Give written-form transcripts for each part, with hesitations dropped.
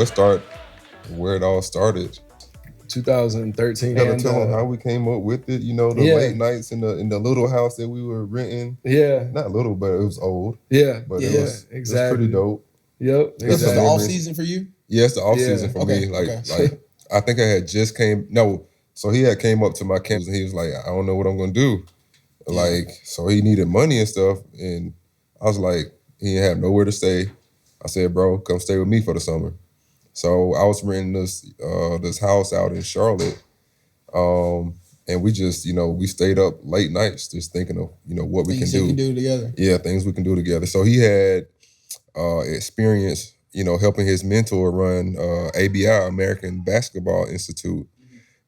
Let's start where it all started. 2013. You gotta tell them how we came up with it. You know, the late nights in the little house that we were renting. Yeah. Not little, but it was old. Yeah. But it was pretty dope. Yep. This was the off season for you? Yeah, it's the off season for me. Like I think I had just so he had came up to my campus and he was like, I don't know what I'm gonna do. So he needed money and stuff. And I was like, he didn't have nowhere to stay. I said, bro, come stay with me for the summer. So I was renting this house out in Charlotte. And we just, we stayed up late nights just thinking of, what we can do. Things we can do together. Yeah, things we can do together. So he had experience, helping his mentor run ABI, American Basketball Institute.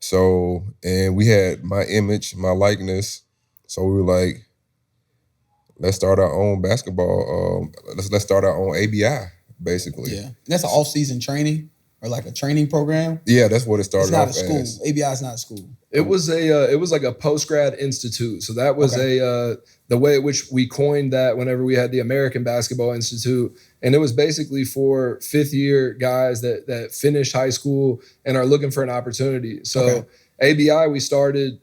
So, and we had my image, my likeness. So we were like, let's start our own basketball. Let's start our own ABI, basically. Yeah, that's an off-season training or like a training program. Yeah, that's what it started. It's not a school. As. ABI is not a school. It was like a post-grad institute. So that was the way in which we coined that whenever we had the American Basketball Institute. And it was basically for fifth-year guys that finished high school and are looking for an opportunity. So ABI, we started,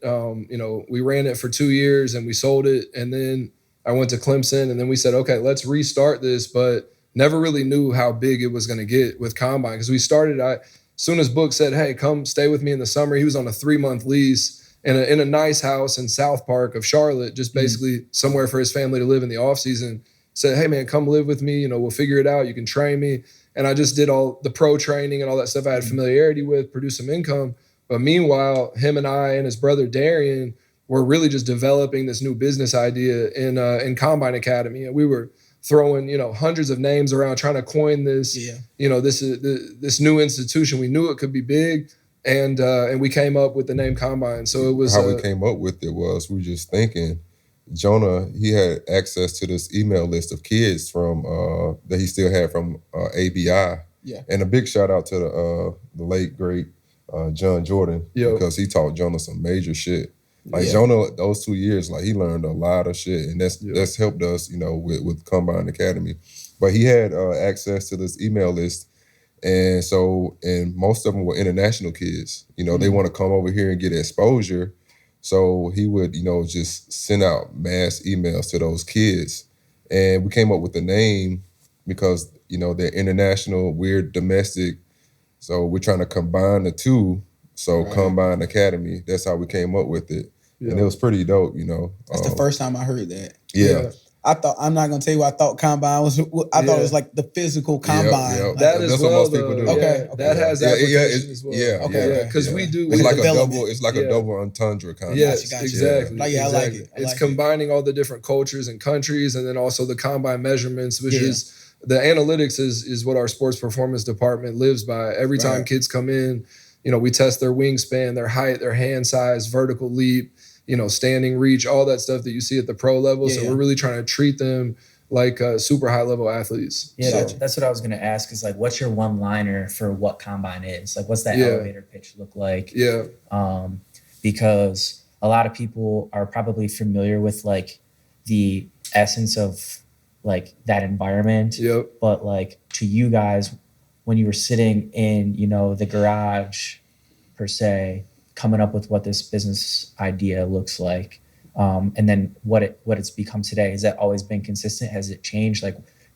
we ran it for 2 years and we sold it. And then I went to Clemson and then we said, okay, let's restart this, but never really knew how big it was going to get with Combine. Because we started, as soon as Book said, hey, come stay with me in the summer, he was on a 3-month lease in a nice house in South Park of Charlotte, just basically somewhere for his family to live in the off season. Said, hey man, come live with me, we'll figure it out, you can train me. And I just did all the pro training and all that stuff I had familiarity with, produce some income. But meanwhile, him and I and his brother Darian were really just developing this new business idea in Combine Academy. And we were throwing, hundreds of names around trying to coin this, this new institution. We knew it could be big. And we came up with the name Combine. So it was how we came up with it was we were just thinking, Jonah, he had access to this email list of kids from that he still had from ABI. Yeah. And a big shout out to the late great John Jordan because he taught Jonah some major shit. Jonah, those 2 years, he learned a lot of shit, and that's helped us, with Combine Academy. But he had access to this email list, and most of them were international kids. They want to come over here and get exposure. So he would, just send out mass emails to those kids. And we came up with the name because, they're international, we're domestic. So we're trying to combine the two. So Combine Academy, that's how we came up with it. Yeah. And it was pretty dope, That's the first time I heard that. Yeah. I'm not going to tell you what I thought Combine was. I thought it was like the physical Combine. Like, that is what most people do. Okay. That has application as well. Yeah. Because we do. It's like a double. It's like a double entendre kind of. Yes, exactly. I like it. It's combining all the different cultures and countries, and then also the Combine measurements, which is the analytics is what our sports performance department lives by. Every time kids come in, we test their wingspan, their height, their hand size, vertical leap, standing reach, all that stuff that you see at the pro level. So we're really trying to treat them like super high level athletes. Yeah, that's what I was going to ask is what's your one-liner for what Combine is? What's that elevator pitch look like? Yeah. Because a lot of people are probably familiar with the essence of that environment. Yep. But to you guys, when you were sitting in, the garage per se, coming up with what this business idea looks like, and then what it's become today, has that always been consistent? Has it changed?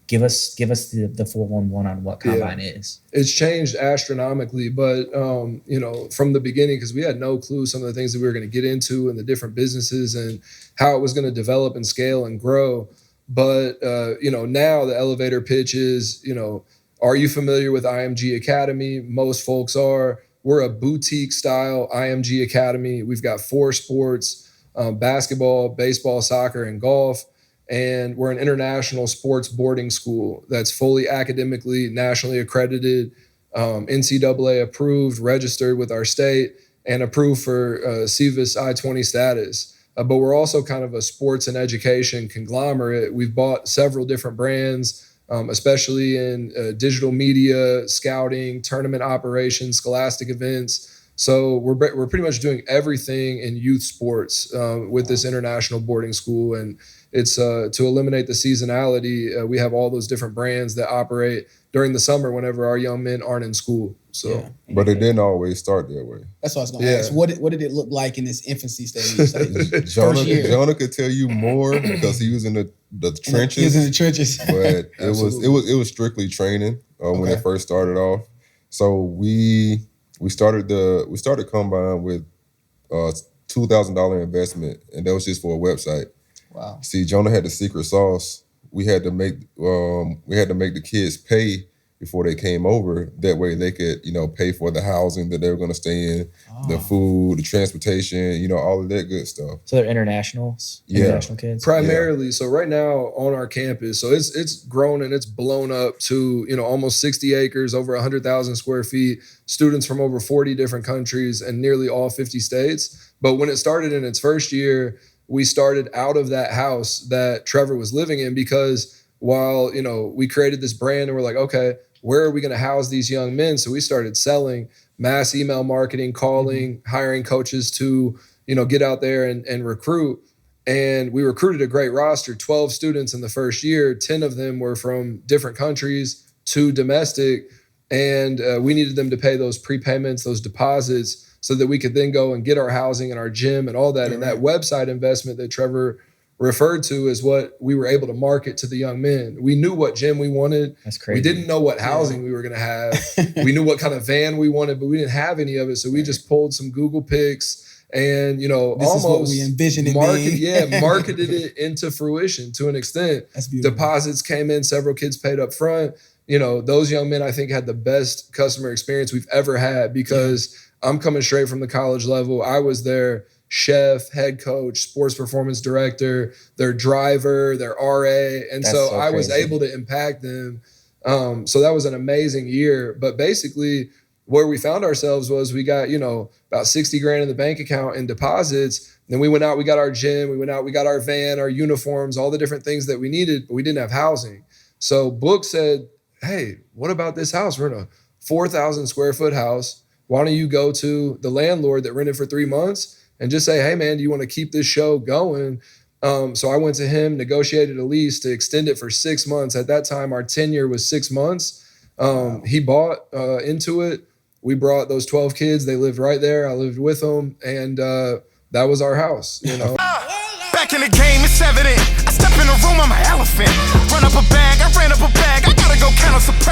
Give us the 411 on what Combine is. It's changed astronomically, but from the beginning, because we had no clue some of the things that we were going to get into and the different businesses and how it was going to develop and scale and grow. But now the elevator pitch is, are you familiar with IMG Academy? Most folks are. We're a boutique style IMG Academy. We've got 4 sports, basketball, baseball, soccer, and golf. And we're an international sports boarding school that's fully academically, nationally accredited, NCAA approved, registered with our state, and approved for CVIS I-20 status. But we're also kind of a sports and education conglomerate. We've bought several different brands, especially in digital media, scouting, tournament operations, scholastic events. So we're pretty much doing everything in youth sports with this international boarding school. And it's to eliminate the seasonality. We have all those different brands that operate during the summer whenever our young men aren't in school. So, but it didn't always start that way. That's what I was going to ask. What did it look like in its infancy stage? Like Jonah could tell you more because he was in the trenches. He was in the trenches, but it was strictly training when it first started off. So we started Combine with $2,000 investment, and that was just for a website. Wow. See, Jonah had the secret sauce. We had to make the kids pay before they came over. That way they could, pay for the housing that they were going to stay in, the food, the transportation, all of that good stuff. So they're internationals? International kids? Primarily. Yeah. So right now on our campus, so it's grown and it's blown up to, almost 60 acres, over 100,000 square feet, students from over 40 different countries and nearly all 50 states. But when it started in its first year, we started out of that house that Trevor was living in because while, we created this brand and we're like, okay, where are we going to house these young men? So we started selling mass email marketing, calling, hiring coaches to, get out there and recruit. And we recruited a great roster, 12 students in the first year. 10 of them were from different countries, 2 domestic. And we needed them to pay those prepayments, those deposits, so that we could then go and get our housing and our gym and all that. And that website investment that Trevor referred to is what we were able to market to the young men. We knew what gym we wanted. That's crazy. We didn't know what housing we were going to have. We knew what kind of van we wanted, but we didn't have any of it. So we just pulled some Google pics and, this almost is what we envisioned it marketed it into fruition to an extent. That's beautiful. Deposits came in, several kids paid up front. Those young men, I think, had the best customer experience we've ever had because I'm coming straight from the college level. I was their chef, head coach, sports performance director, their driver, their RA. And so I was able to impact them. So that was an amazing year. But basically where we found ourselves was we got, about 60 grand in the bank account in deposits. Then we went out, we got our gym, we went out, we got our van, our uniforms, all the different things that we needed, but we didn't have housing. So Book said, hey, what about this house? We're in a 4,000 square foot house. Why don't you go to the landlord that rented for 3 months and just say, hey, man, do you want to keep this show going? So I went to him, negotiated a lease to extend it for 6 months. At that time, our tenure was 6 months. He bought into it. We brought those 12 kids. They lived right there. I lived with them. And that was our house, Back in the game, it's evident. I step in the room, I'm an elephant. Run up a bag, I ran up a bag. I gotta go count on suppress.